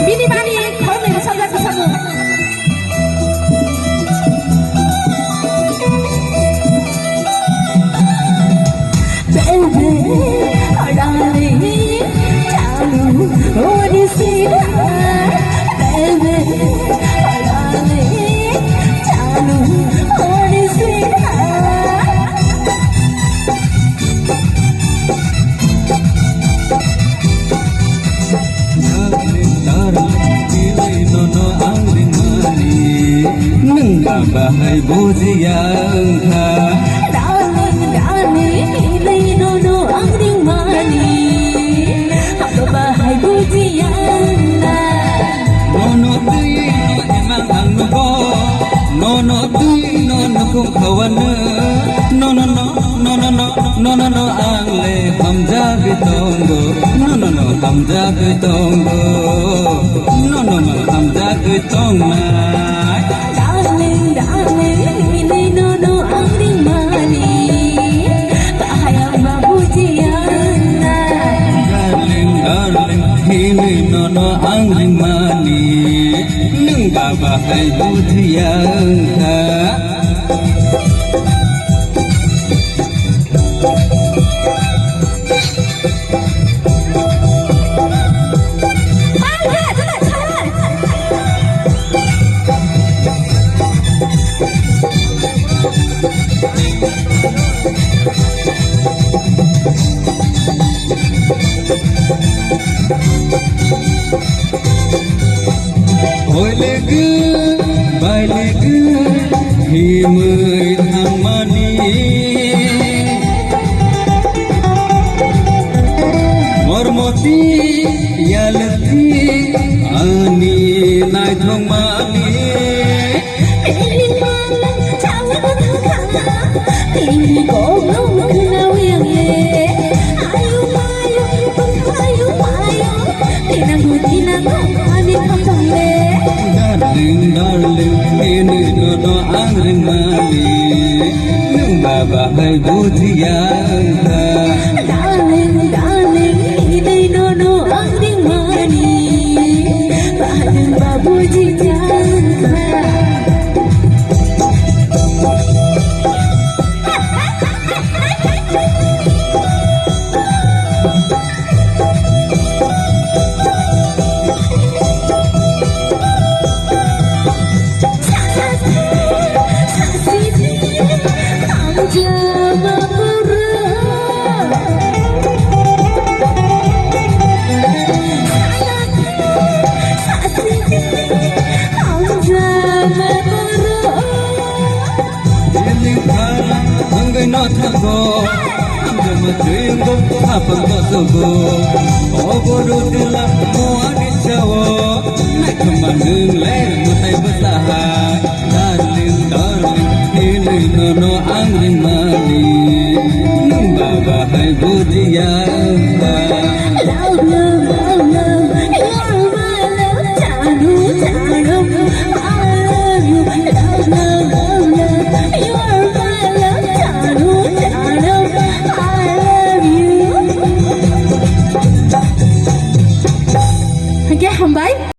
Bini mani khoi mai samja ka samu baby darling chalu odi sida baby darling chalu odi sida bahai buziya engka darling ilai no angring mani apa bahai buziya nono tui no emang ang nubo nono tui nono kung kawana no ang le hamja bitonggo no hamja bitonggo no hamja bitongna darling ilai no angring mani bahaya babuziya darling ini no angring mani nung bahai buziya engka Bailegu himui thamani mormoti yalati ani nai thongmani Piling malang cawan kala piling gomong kenau yang ye ayu mayu tinang ani kampang le darling ini no angring mani nung bahai buziya engka darling ini no angring mani bahaya babuziya no thago amjama tuingo apang bosogo oboru dula mo ani chawo nai khamanung le mutai basaha darling ini no angring mani nung bahai buziya engka